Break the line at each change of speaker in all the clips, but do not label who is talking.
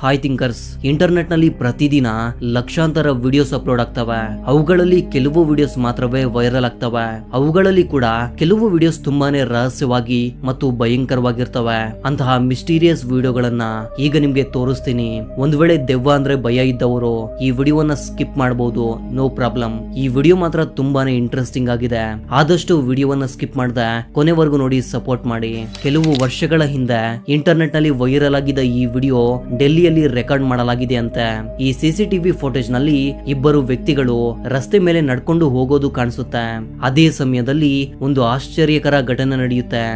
Hi thinkers, internet ನಲ್ಲಿ ಪ್ರತಿದಿನ ಲಕ್ಷಾಂತರ ವಿಡಿಯೋಸ್ ಅಪ್ಲೋಡ್ ಆಗ್ತವೆ. ಅವುಗಳಲ್ಲಿ ಕೆಲವು ವಿಡಿಯೋಸ್ ಮಾತ್ರವೇ ವೈರಲ್ ಆಗ್ತವೆ. ಅವುಗಳಲ್ಲಿ ಕೂಡ ಕೆಲವು ವಿಡಿಯೋಸ್ ತುಂಬಾನೇ ರಹಸ್ಯವಾಗಿ ಮತ್ತು ಭಯಂಕರವಾಗಿರ್ತವೆ. ಅಂತಹ ಮಿಸ್ಟೀರಿಯಸ್ ವಿಡಿಯೋಗಳನ್ನ ಈಗ ನಿಮ್ಗೆ ತೋರಿಸ್ತೀನಿ. ಒಂದ್ ವೇಳೆ ದೆವ್ವ ಅಂದ್ರೆ ಭಯ ಇದ್ದವರು ಈ ವಿಡಿಯೋವನ್ನ ಸ್ಕಿಪ್ ಮಾಡಬಹುದು, ನೋ ಪ್ರಾಬ್ಲಮ್. ಈ ವಿಡಿಯೋ ಮಾತ್ರ ತುಂಬಾನೇ ಇಂಟ್ರೆಸ್ಟಿಂಗ್ ಆಗಿದೆ. ಆದಷ್ಟು ವಿಡಿಯೋವನ್ನ ಸ್ಕಿಪ್ ಮಾಡದೆ ಕೊನೆವರೆಗೂ ನೋಡಿ ಸಪೋರ್ಟ್ ಮಾಡಿ. ಕೆಲವು ವರ್ಷಗಳ ಹಿಂದೆ ಇಂಟರ್ನೆಟ್ ನಲ್ಲಿ ವೈರಲ್ ಆಗಿದ್ದ ಈ ವಿಡಿಯೋ ಡೆಲ್ಲಿಯಲ್ಲಿ ರೆಕಾರ್ಡ್ ಮಾಡಲಾಗಿದೆ ಅಂತೆ. ಈ ಸಿಸಿಟಿವಿ ಫುಟೇಜ್ ನಲ್ಲಿ ಇಬ್ಬರು ವ್ಯಕ್ತಿಗಳು ರಸ್ತೆ ಮೇಲೆ ನಡ್ಕೊಂಡು ಹೋಗೋದು ಕಾಣಿಸುತ್ತೆ. ಅದೇ ಸಮಯದಲ್ಲಿ ಒಂದು ಆಶ್ಚರ್ಯಕರ ಘಟನೆ ನಡೆಯುತ್ತೆ.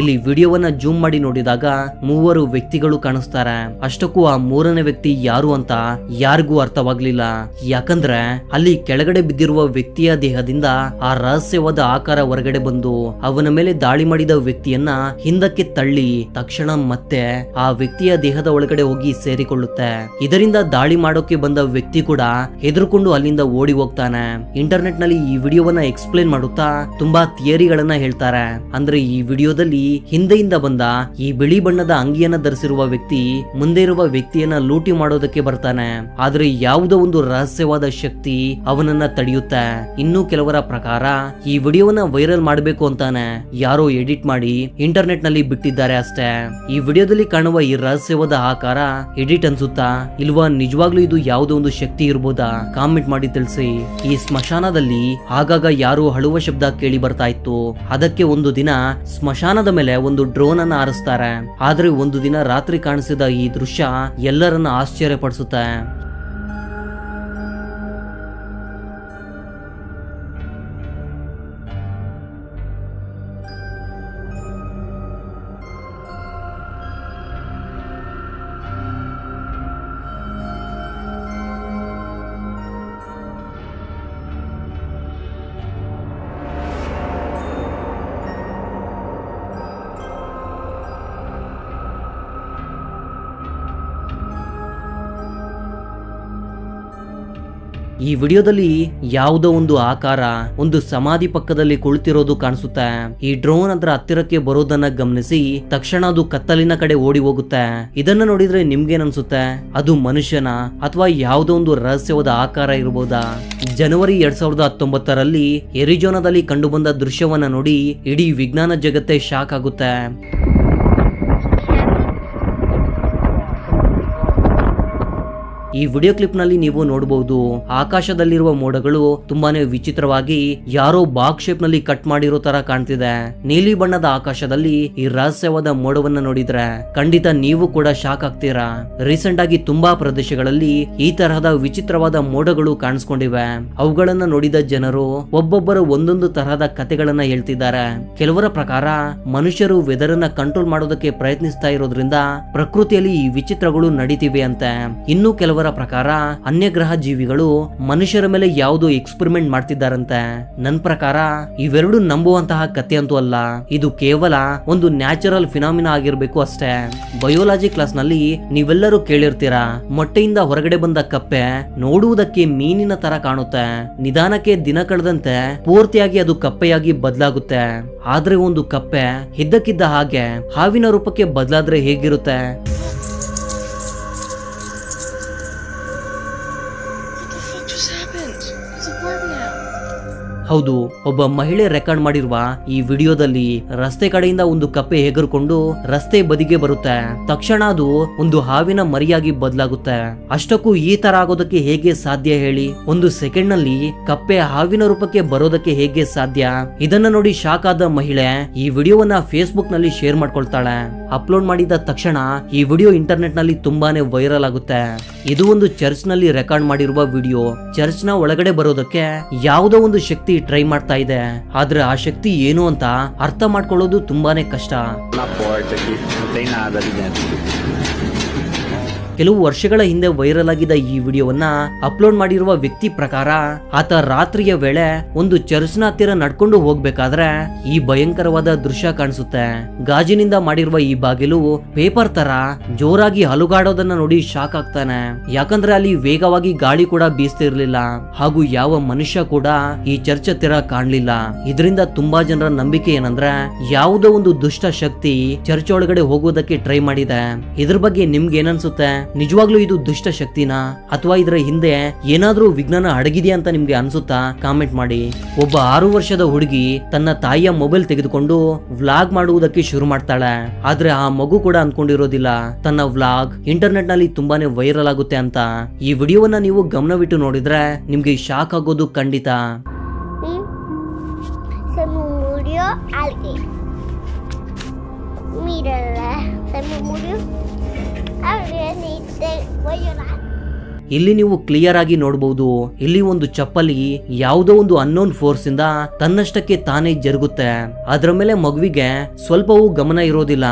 ಇಲ್ಲಿ ವಿಡಿಯೋವನ್ನ ಜೂಮ್ ಮಾಡಿ ನೋಡಿದಾಗ ಮೂವರು ವ್ಯಕ್ತಿಗಳು ಕಾಣಿಸ್ತಾರೆ. ಅಷ್ಟಕ್ಕೂ ಆ ಮೂರನೇ ವ್ಯಕ್ತಿ ಯಾರು ಅಂತ ಯಾರಿಗೂ ಅರ್ಥವಾಗ್ಲಿಲ್ಲ. ಯಾಕಂದ್ರೆ ಅಲ್ಲಿ ಕೆಳಗಡೆ ಬಿದ್ದಿರುವ ವ್ಯಕ್ತಿಯ ದೇಹದಿಂದ ಆ ರಹಸ್ಯವಾದ ಆಕಾರ ಹೊರಗಡೆ ಬಂದು ಅವನ ಮೇಲೆ ದಾಳಿ ಮಾಡಿದ ವ್ಯಕ್ತಿಯನ್ನ ಹಿಂದಕ್ಕೆ ತಳ್ಳಿ ತಕ್ಷಣ ಮತ್ತೆ ಆ ವ್ಯಕ್ತಿಯ ದೇಹದ ಒಳಗಡೆ ಹೋಗಿ ಸೇರಿಕೊಳ್ಳುತ್ತೆ. ಇದರಿಂದ ದಾಳಿ ಮಾಡೋಕೆ ಬಂದ ವ್ಯಕ್ತಿ ಕೂಡ ಹೆದರ್ಕೊಂಡು ಅಲ್ಲಿಂದ ಓಡಿ ಹೋಗ್ತಾನೆ. ಇಂಟರ್ನೆಟ್ ನಲ್ಲಿ ಈ ವಿಡಿಯೋವನ್ನ ಎಕ್ಸ್ಪ್ಲೇನ್ ಮಾಡುತ್ತಾ ತುಂಬಾ ಥಿಯರಿಗಳನ್ನ ಹೇಳ್ತಾರೆ. ಅಂದ್ರೆ ಈ ವಿಡಿಯೋದಲ್ಲಿ ಹಿಂದೆಯಿಂದ ಬಂದ ಈ ಬಿಳಿ ಬಣ್ಣದ ಅಂಗಿಯನ್ನ ಧರಿಸಿರುವ ವ್ಯಕ್ತಿ ಮುಂದೆ ಇರುವ ವ್ಯಕ್ತಿಯನ್ನ ಲೂಟಿ ಮಾಡೋದಕ್ಕೆ ಬರ್ತಾನೆ. ಆದ್ರೆ ಯಾವುದೋ ಒಂದು ರಹಸ್ಯವಾದ ಶಕ್ತಿ ಅವನನ್ನ ತಡೆಯುತ್ತೆ. ಇನ್ನು ಕೆಲವರ ಪ್ರಕಾರ ಈ ವಿಡಿಯೋವನ್ನ ವೈರಲ್ ಮಾಡಬೇಕು ಅಂತಾನೆ ಯಾರೋ ಎಡಿಟ್ ಮಾಡಿ ಇಂಟರ್ನೆಟ್ ನಲ್ಲಿ ಬಿಟ್ಟಿದ್ದಾರೆ ಅಷ್ಟೇ. ಈ ವಿಡಿಯೋದಲ್ಲಿ ಕಾಣುವ ಈ ರಹಸ್ಯವಾದ ಆಕಾರ ಎಡಿಟ್ ಅನ್ಸುತ್ತಾ ಇಲ್ವಾ, ನಿಜವಾಗ್ಲೂ ಇದು ಯಾವುದೋ ಒಂದು ಶಕ್ತಿ ಇರ್ಬೋದಾ? ಕಾಮೆಂಟ್ ಮಾಡಿ ತಿಳಿಸಿ. ಈ ಸ್ಮಶಾನದಲ್ಲಿ ಆಗಾಗ ಯಾರೋ ಅಳುವ ಶಬ್ದ ಕೇಳಿ ಬರ್ತಾ ಇತ್ತು. ಅದಕ್ಕೆ ಒಂದು ದಿನ ಸ್ಮಶಾನದ ಮೇಲೆ ಒಂದು ಡ್ರೋನ್ ಅನ್ನ ಹಾರಿಸ್ತಾರೆ. ಆದ್ರೆ ಒಂದು ದಿನ ರಾತ್ರಿ ಕಾಣಿಸಿದ ಈ ದೃಶ್ಯ ಎಲ್ಲರನ್ನ ಆಶ್ಚರ್ಯಪಡಿಸುತ್ತೆ. ಈ ವಿಡಿಯೋದಲ್ಲಿ ಯಾವುದೋ ಒಂದು ಆಕಾರ ಒಂದು ಸಮಾಧಿ ಪಕ್ಕದಲ್ಲಿ ಕುಳಿತಿರೋದು ಕಾಣಿಸುತ್ತೆ. ಈ ಡ್ರೋನ್ ಅದರ ಹತ್ತಿರಕ್ಕೆ ಬರೋದನ್ನ ಗಮನಿಸಿ ತಕ್ಷಣ ಅದು ಕತ್ತಲಿನ ಕಡೆ ಓಡಿ ಹೋಗುತ್ತೆ. ಇದನ್ನ ನೋಡಿದ್ರೆ ನಿಮ್ಗೇನ್ ಅನ್ಸುತ್ತೆ? ಅದು ಮನುಷ್ಯನ ಅಥವಾ ಯಾವುದೋ ಒಂದು ರಹಸ್ಯವಾದ ಆಕಾರ ಇರಬಹುದಾ? ಜನವರಿ 2019ರಲ್ಲಿ ಎರಿಜೋನಾದಲ್ಲಿ ಕಂಡು ಬಂದ ದೃಶ್ಯವನ್ನ ನೋಡಿ ಇಡೀ ವಿಜ್ಞಾನ ಜಗತ್ತೇ ಶಾಕ್ ಆಗುತ್ತೆ. ಈ ವಿಡಿಯೋ ಕ್ಲಿಪ್ ನಲ್ಲಿ ನೀವು ನೋಡಬಹುದು, ಆಕಾಶದಲ್ಲಿರುವ ಮೋಡಗಳು ತುಂಬಾನೇ ವಿಚಿತ್ರವಾಗಿ ಯಾರೋ ಬಾಕ್ಸ್ ಶೇಪ್ ನಲ್ಲಿ ಕಟ್ ಮಾಡಿರೋ ತರ ಕಾಣ್ತಿದೆ. ನೀಲಿ ಬಣ್ಣದ ಆಕಾಶದಲ್ಲಿ ಈ ರಹಸ್ಯವಾದ ಮೋಡವನ್ನ ನೋಡಿದ್ರೆ ಖಂಡಿತ ನೀವು ಕೂಡ ಶಾಕ್ ಆಗ್ತೀರಾ. ರೀಸೆಂಟ್ ಆಗಿ ತುಂಬಾ ಪ್ರದೇಶಗಳಲ್ಲಿ ಈ ತರಹದ ವಿಚಿತ್ರವಾದ ಮೋಡಗಳು ಕಾಣಿಸ್ಕೊಂಡಿವೆ. ಅವುಗಳನ್ನ ನೋಡಿದ ಜನರು ಒಬ್ಬೊಬ್ಬರು ಒಂದೊಂದು ತರಹದ ಕಥೆಗಳನ್ನ ಹೇಳ್ತಿದ್ದಾರೆ. ಕೆಲವರ ಪ್ರಕಾರ ಮನುಷ್ಯರು ವೆದರ್ ಅನ್ನ ಕಂಟ್ರೋಲ್ ಮಾಡೋದಕ್ಕೆ ಪ್ರಯತ್ನಿಸ್ತಾ ಇರೋದ್ರಿಂದ ಪ್ರಕೃತಿಯಲ್ಲಿ ಈ ವಿಚಿತ್ರಗಳು ನಡೀತಿವೆ ಅಂತೆ. ಇನ್ನು ಕೆಲವರ ಪ್ರಕಾರ ಅನ್ಯ ಗ್ರಹ ಜೀವಿಗಳು ಮನುಷ್ಯರ ಮೇಲೆ ಯಾವುದೋ ಎಕ್ಸ್ಪೆರಿಮೆಂಟ್ ಮಾಡ್ತಿದ್ದಾರಂತೆ. ನನ್ನ ಪ್ರಕಾರ ಇವೆರಡು ನಂಬುವಂತಹ ಕಥೆ ಅಂತೂ ಅಲ್ಲ. ಇದು ಕೇವಲ ಒಂದು ನ್ಯಾಚುರಲ್ ಫಿನಾಮಿನಾ ಆಗಿರ್ಬೇಕು ಅಷ್ಟೇ. ಬಯೋಲಾಜಿ ಕ್ಲಾಸ್ ನಲ್ಲಿ ನೀವೆಲ್ಲರೂ ಕೇಳಿರ್ತೀರಾ, ಮೊಟ್ಟೆಯಿಂದ ಹೊರಗಡೆ ಬಂದ ಕಪ್ಪೆ ನೋಡುವುದಕ್ಕೆ ಮೀನಿನ ತರ ಕಾಣುತ್ತೆ. ನಿಧಾನಕ್ಕೆ ದಿನ ಕಳೆದಂತೆ ಪೂರ್ತಿಯಾಗಿ ಅದು ಕಪ್ಪೆಯಾಗಿ ಬದಲಾಗುತ್ತೆ. ಆದ್ರೆ ಒಂದು ಕಪ್ಪೆ ಇದ್ದಕ್ಕಿದ್ದ ಹಾಗೆ ಹಾವಿನ ರೂಪಕ್ಕೆ ಬದಲಾದ್ರೆ ಹೇಗಿರುತ್ತೆ? ಹೌದು, ಒಬ್ಬ ಮಹಿಳೆ ರೆಕಾರ್ಡ್ ಮಾಡಿರುವ ಈ ವಿಡಿಯೋದಲ್ಲಿ ರಸ್ತೆ ಕಡೆಯಿಂದ ಒಂದು ಕಪ್ಪೆ ಹೆಗರ್ಕೊಂಡು ರಸ್ತೆ ಬದಿಗೆ ಬರುತ್ತೆ. ತಕ್ಷಣ ಅದು ಒಂದು ಹಾವಿನ ಮರಿಯಾಗಿ ಬದಲಾಗುತ್ತೆ. ಅಷ್ಟಕ್ಕೂ ಈ ತರ ಆಗೋದಕ್ಕೆ ಹೇಗೆ ಸಾಧ್ಯ ಹೇಳಿ? ಒಂದು ಸೆಕೆಂಡ್ ನಲ್ಲಿ ಕಪ್ಪೆ ಹಾವಿನ ರೂಪಕ್ಕೆ ಬರೋದಕ್ಕೆ ಹೇಗೆ ಸಾಧ್ಯ? ಇದನ್ನ ನೋಡಿ ಶಾಕ್ ಆದ ಮಹಿಳೆ ಈ ವಿಡಿಯೋವನ್ನ ಫೇಸ್ಬುಕ್ ನಲ್ಲಿ ಶೇರ್ ಮಾಡ್ಕೊಳ್ತಾಳೆ. ಅಪ್ಲೋಡ್ ಮಾಡಿದ ತಕ್ಷಣ ಈ ವಿಡಿಯೋ ಇಂಟರ್ನೆಟ್ ನಲ್ಲಿ ತುಂಬಾನೇ ವೈರಲ್ ಆಗುತ್ತೆ. ಇದು ಒಂದು ಚರ್ಚ್ ನಲ್ಲಿ ರೆಕಾರ್ಡ್ ಮಾಡಿರುವ ವಿಡಿಯೋ. ಚರ್ಚ್ ನ ಒಳಗಡೆ ಬರೋದಕ್ಕೆ ಯಾವುದೋ ಒಂದು ಶಕ್ತಿ ಟ್ರೈ ಮಾಡ್ತಾ ಇದೆ. ಆದ್ರೆ ಆ ಶಕ್ತಿ ಏನು ಅಂತ ಅರ್ಥ ಮಾಡ್ಕೊಳ್ಳೋದು ತುಂಬಾನೇ ಕಷ್ಟ. ಕೆಲವು ವರ್ಷಗಳ ಹಿಂದೆ ವೈರಲ್ ಆಗಿದ್ದ ಈ ವಿಡಿಯೋವನ್ನ ಅಪ್ಲೋಡ್ ಮಾಡಿರುವ ವ್ಯಕ್ತಿ ಪ್ರಕಾರ ಆತ ರಾತ್ರಿಯ ವೇಳೆ ಒಂದು ಚರ್ಚ್ನ ಹತ್ತಿರ ನಡ್ಕೊಂಡು ಹೋಗ್ಬೇಕಾದ್ರೆ ಈ ಭಯಂಕರವಾದ ದೃಶ್ಯ ಕಾಣಿಸುತ್ತೆ. ಗಾಜಿನಿಂದ ಮಾಡಿರುವ ಈ ಬಾಗಿಲು ಪೇಪರ್ ತರ ಜೋರಾಗಿ ಹಲುಗಾಡೋದನ್ನ ನೋಡಿ ಶಾಕ್ ಆಗ್ತಾನೆ. ಯಾಕಂದ್ರೆ ಅಲ್ಲಿ ವೇಗವಾಗಿ ಗಾಳಿ ಕೂಡ ಬೀಸ್ತಿರ್ಲಿಲ್ಲ ಹಾಗೂ ಯಾವ ಮನುಷ್ಯ ಕೂಡ ಈ ಚರ್ಚ್ ಹತ್ತಿರ ಕಾಣ್ಲಿಲ್ಲ. ಇದರಿಂದ ತುಂಬಾ ಜನರ ನಂಬಿಕೆ ಏನಂದ್ರೆ ಯಾವುದೋ ಒಂದು ದುಷ್ಟ ಶಕ್ತಿ ಚರ್ಚ್ ಒಳಗಡೆ ಹೋಗೋದಕ್ಕೆ ಟ್ರೈ ಮಾಡಿದೆ. ಇದ್ರ ಬಗ್ಗೆ ನಿಮ್ಗೆ ಏನನ್ಸುತ್ತೆ? ನಿಜವಾಗ್ಲೂ ಇದು ದುಷ್ಟ ಶಕ್ತಿನಾ ಅಥವಾ ಇದರ ಹಿಂದೆ ಏನಾದ್ರೂ ವಿಜ್ಞಾನ ಅಡಗಿದೆಯಾ ಅಂತ ನಿಮ್ಗೆ ಅನ್ಸುತ್ತಾ? ಕಾಮೆಂಟ್ ಮಾಡಿ. ಒಬ್ಬ 6 ವರ್ಷದ ಹುಡುಗಿ ತನ್ನ ತಾಯಿಯ ಮೊಬೈಲ್ ತೆಗೆದುಕೊಂಡು ವ್ಲಾಗ್ ಮಾಡುವುದಕ್ಕೆ ಶುರು ಮಾಡ್ತಾಳೆ. ಆದ್ರೆ ಆ ಮಗು ಕೂಡ ಅನ್ಕೊಂಡಿರೋದಿಲ್ಲ ತನ್ನ ವ್ಲಾಗ್ ಇಂಟರ್ನೆಟ್ ನಲ್ಲಿ ತುಂಬಾನೇ ವೈರಲ್ ಆಗುತ್ತೆ ಅಂತ. ಈ ವಿಡಿಯೋವನ್ನ ನೀವು ಗಮನವಿಟ್ಟು ನೋಡಿದ್ರೆ ನಿಮ್ಗೆ ಶಾಕ್ ಆಗೋದು ಖಂಡಿತ. ಇಲ್ಲಿ ನೀವು ಕ್ಲಿಯರ್ ಆಗಿ ನೋಡಬಹುದು. ಇಲ್ಲಿ ಒಂದು ಚಪ್ಪಲಿ ಯಾವುದೋ ಒಂದು ಅನ್ನೋನ್ ಫೋರ್ಸ್ ಇಂದ ತನ್ನಷ್ಟಕ್ಕೆ ತಾನೇ ಜರುಗುತ್ತೆ. ಅದರ ಮೇಲೆ ಮಗುವಿಗೆ ಸ್ವಲ್ಪವೂ ಗಮನ ಇರೋದಿಲ್ಲ.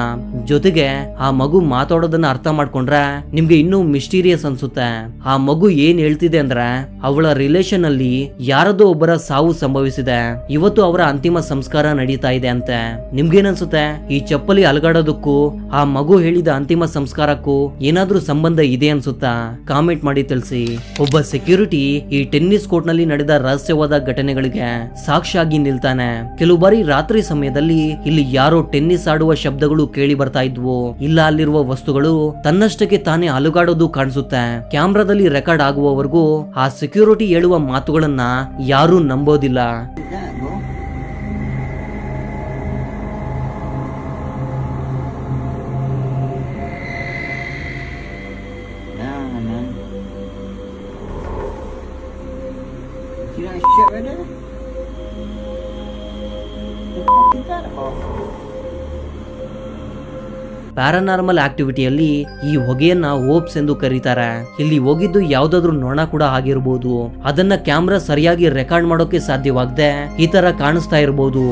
ಜೊತೆಗೆ ಆ ಮಗು ಮಾತಾಡೋದನ್ನ ಅರ್ಥ ಮಾಡ್ಕೊಂಡ್ರೆ ನಿಮ್ಗೆ ಇನ್ನೂ ಮಿಸ್ಟೀರಿಯಸ್ ಅನ್ಸುತ್ತೆ. ಆ ಮಗು ಏನ್ ಹೇಳ್ತಿದೆ ಅಂದ್ರೆ ಅವಳ ರಿಲೇಷನ್ ಅಲ್ಲಿ ಯಾರದೋ ಒಬ್ಬರ ಸಾವು ಸಂಭವಿಸಿದೆ, ಇವತ್ತು ಅವರ ಅಂತಿಮ ಸಂಸ್ಕಾರ ನಡೀತಾ ಇದೆ ಅಂತೆ. ನಿಮ್ಗೇನನ್ಸುತ್ತೆ? ಈ ಚಪ್ಪಲಿ ಅಲಗಾಡೋದಕ್ಕೂ ಆ ಮಗು ಹೇಳಿದ ಅಂತಿಮ ಸಂಸ್ಕಾರಕ್ಕೂ ಏನಾದ್ರೂ ಸಂಬಂಧ ಇದೆ ಅನ್ಸುತ್ತಾ? ಕಾಮೆಂಟ್ ಮಾಡಿ ತಿಳಿಸಿ. ಒಬ್ಬ ಸೆಕ್ಯೂರಿಟಿ ಈ ಟೆನ್ನಿಸ್ ಕೋರ್ಟ್ ನಲ್ಲಿ ನಡೆದ ರಹಸ್ಯವಾದ ಘಟನೆಗಳಿಗೆ ಸಾಕ್ಷಿಯಾಗಿ ನಿಲ್ತಾನೆ. ಕೆಲವು ಬಾರಿ ರಾತ್ರಿ ಸಮಯದಲ್ಲಿ ಇಲ್ಲಿ ಯಾರೋ ಟೆನ್ನಿಸ್ ಆಡುವ ಶಬ್ದಗಳು ಕೇಳಿ ಬರ್ತಾ ಇದ್ವು. ಇಲ್ಲ ಅಲ್ಲಿರುವ ವಸ್ತುಗಳು ತನ್ನಷ್ಟಕ್ಕೆ ತಾನೇ ಅಲುಗಾಡೋದು ಕಾಣಿಸುತ್ತೆ. ಕ್ಯಾಮ್ರಾದಲ್ಲಿ ರೆಕಾರ್ಡ್ ಆಗುವವರೆಗೂ ಆ ಸೆಕ್ಯೂರಿಟಿ ಹೇಳುವ ಮಾತುಗಳನ್ನ ಯಾರೂ ನಂಬೋದಿಲ್ಲ.
You got shit right there? What the fuck is that about?
Paranormal ಆಕ್ಟಿವಿಟಿಯಲ್ಲಿ ಈ ಹೊಗೆಯನ್ನ ಓಪ್ಸ್ ಎಂದು ಕರೀತಾರೆ. ಇಲ್ಲಿ ಹೋಗಿದ್ದು ಯಾವ್ದಾದ್ರು ನೊಣ ಕೂಡ ಆಗಿರಬಹುದು. ಅದನ್ನ ಕ್ಯಾಮ್ರಾ ಸರಿಯಾಗಿ ರೆಕಾರ್ಡ್ ಮಾಡೋಕೆ ಸಾಧ್ಯವಾಗದೆ ಈ ತರ ಕಾಣಿಸ್ತಾ ಇರಬಹುದು.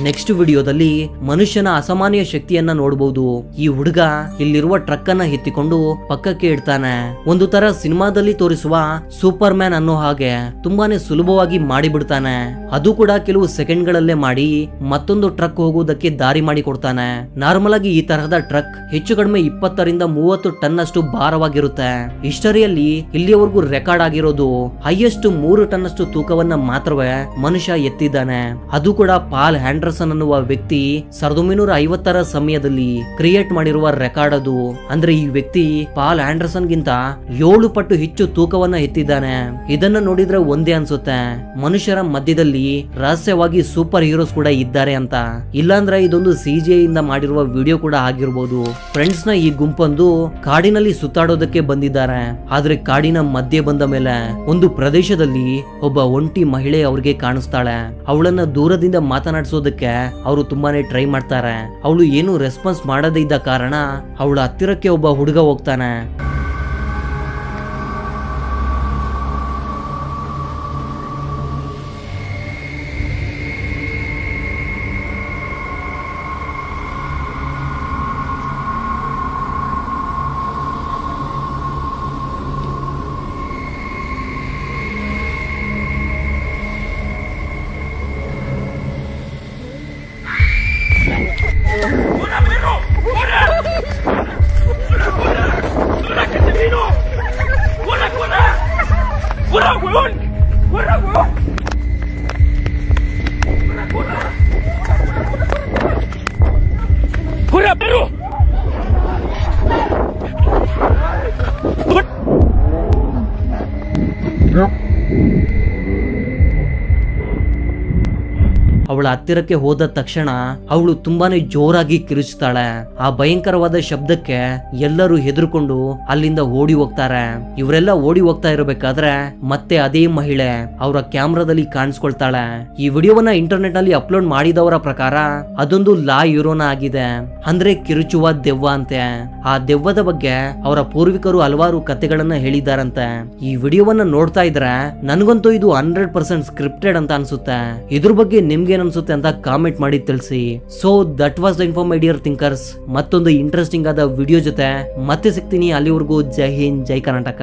ನೆಕ್ಸ್ಟ್ ವಿಡಿಯೋದಲ್ಲಿ ಮನುಷ್ಯನ ಅಸಾಮಾನ್ಯ ಶಕ್ತಿಯನ್ನ ನೋಡಬಹುದು. ಈ ಹುಡುಗ ಇಲ್ಲಿರುವ ಟ್ರಕ್ ಅನ್ನ ಎತ್ತಿಕೊಂಡು ಪಕ್ಕಕ್ಕೆ ಇಡ್ತಾನೆ. ಒಂದು ತರ ಸಿನಿಮಾದಲ್ಲಿ ತೋರಿಸುವ ಸೂಪರ್ ಮ್ಯಾನ್ ಅನ್ನೋ ಹಾಗೆ ತುಂಬಾನೇ ಸುಲಭವಾಗಿ ಮಾಡಿಬಿಡ್ತಾನೆ. ಅದು ಕೂಡ ಕೆಲವು ಸೆಕೆಂಡ್ ಗಳಲ್ಲೇ ಮಾಡಿ ಮತ್ತೊಂದು ಟ್ರಕ್ ಹೋಗುವುದಕ್ಕೆ ದಾರಿ ಮಾಡಿ ಕೊಡ್ತಾನೆ. ನಾರ್ಮಲ್ ಆಗಿ ಈ ತರಹದ ಟ್ರಕ್ ಹೆಚ್ಚು ಕಡಿಮೆ 20 ರಿಂದ 30 ಟನ್ ಅಷ್ಟು ಭಾರವಾಗಿರುತ್ತೆ. ಹಿಸ್ಟರಿಯಲ್ಲಿ ಇಲ್ಲಿಯವರೆಗೂ ರೆಕಾರ್ಡ್ ಆಗಿರೋದು ಹೈಯೆಸ್ಟ್ 3 ಟನ್ ಅಷ್ಟು ತೂಕವನ್ನ ಮಾತ್ರವೇ ಮನುಷ್ಯ ಎತ್ತಿದ್ದಾನೆ. ಅದು ಕೂಡ ಪಾಲ್ ಹ್ಯಾಂಡರ್ಸನ್ ಅನ್ನುವ ವ್ಯಕ್ತಿ 1950ರ ಸಮಯದಲ್ಲಿ ಕ್ರಿಯೇಟ್ ಮಾಡಿರುವ ರೆಕಾರ್ಡ್ ಅದು. ಅಂದ್ರೆ ಈ ವ್ಯಕ್ತಿ ಪಾಲ್ ಹ್ಯಾಂಡರ್ಸನ್ ಗಿಂತ 7 ಪಟ್ಟು ಹೆಚ್ಚು ತೂಕವನ್ನ ಎತ್ತಿದ್ದಾನೆ. ಇದನ್ನ ನೋಡಿದ್ರೆ ಒಂದೇ ಅನ್ಸುತ್ತೆ, ಮನುಷ್ಯರ ಮಧ್ಯದಲ್ಲಿ ರಹಸ್ಯವಾಗಿ ಸೂಪರ್ ಹೀರೋಸ್ ಕೂಡ ಇದ್ದಾರೆ ಅಂತ. ಇಲ್ಲಾಂದ್ರೆ ಇದೊಂದು CGI ಇಂದ ಮಾಡಿರುವ ವಿಡಿಯೋ ಕೂಡ ಆಗಿರಬಹುದು. ಫ್ರೆಂಡ್ಸ್ ನ ಈ ಗುಂಪೊಂದು ಕಾಡಿನಲ್ಲಿ ಸುತ್ತಾಡೋದಕ್ಕೆ ಬಂದಿದ್ದಾರೆ. ಆದ್ರೆ ಕಾಡಿನ ಮಧ್ಯೆ ಬಂದ ಮೇಲೆ ಒಂದು ಪ್ರದೇಶದಲ್ಲಿ ಒಬ್ಬ ಒಂಟಿ ಮಹಿಳೆ ಅವ್ರಿಗೆ ಕಾಣಿಸ್ತಾಳೆ. ಅವಳನ್ನ ದೂರದಿಂದ ಮಾತನಾಡಿಸೋದಕ್ಕೆ ಅವರು ತುಂಬಾನೇ ಟ್ರೈ ಮಾಡ್ತಾರೆ. ಅವಳು ಏನು ರೆಸ್ಪಾನ್ಸ್ ಮಾಡದೇ ಇದ್ದ ಕಾರಣ ಅವಳ ಹತ್ತಿರಕ್ಕೆ ಒಬ್ಬ ಹುಡುಗ ಹೋಗ್ತಾನೆ. ಅವಳ ಹತ್ತಿರಕ್ಕೆ ಹೋದ ತಕ್ಷಣ ಅವಳು ತುಂಬಾನೇ ಜೋರಾಗಿ ಕಿರುಚ್ತಾಳೆ. ಆ ಭಯಂಕರವಾದ ಶಬ್ದಕ್ಕೆ ಎಲ್ಲರೂ ಹೆದರ್ಕೊಂಡು ಅಲ್ಲಿಂದ ಓಡಿ ಹೋಗ್ತಾರೆ. ಇವರೆಲ್ಲ ಓಡಿ ಹೋಗ್ತಾ ಇರಬೇಕಾದ್ರೆ ಮತ್ತೆ ಅದೇ ಮಹಿಳೆ ಅವರ ಕ್ಯಾಮ್ರಾದಲ್ಲಿ ಕಾಣಿಸ್ಕೊಳ್ತಾಳೆ. ಈ ವಿಡಿಯೋವನ್ನ ಇಂಟರ್ನೆಟ್ ನಲ್ಲಿ ಅಪ್ಲೋಡ್ ಮಾಡಿದವರ ಪ್ರಕಾರ ಅದೊಂದು ಲಾ ಯುರೋನ ಆಗಿದೆ, ಅಂದ್ರೆ ಕಿರುಚುವ ದೆವ್ವ ಅಂತೆ. ಆ ದೆವ್ವದ ಬಗ್ಗೆ ಅವರ ಪೂರ್ವಿಕರು ಹಲವಾರು ಕಥೆಗಳನ್ನ ಹೇಳಿದಾರಂತೆ. ಈ ವಿಡಿಯೋವನ್ನ ನೋಡ್ತಾ ಇದ್ರೆ ನನ್ಗಂತೂ ಇದು 100% ಸ್ಕ್ರಿಪ್ಟೆಡ್ ಅಂತ ಅನ್ಸುತ್ತೆ. ಇದ್ರ ಬಗ್ಗೆ ನಿಮ್ಗೆ ಅನ್ಸುತ್ತೆ ಅಂತ ಕಾಮೆಂಟ್ ಮಾಡಿ ತಿಳಿಸಿ. So that was the info my dear thinkers. ಮತ್ತೊಂದು ಇಂಟ್ರೆಸ್ಟಿಂಗ್ ಆದ ವಿಡಿಯೋ ಜೊತೆ ಮತ್ತೆ ಸಿಗ್ತೀನಿ. ಅಲ್ಲಿವರೆಗೂ ಜೈ ಹಿಂದ್, ಜೈ ಕರ್ನಾಟಕ.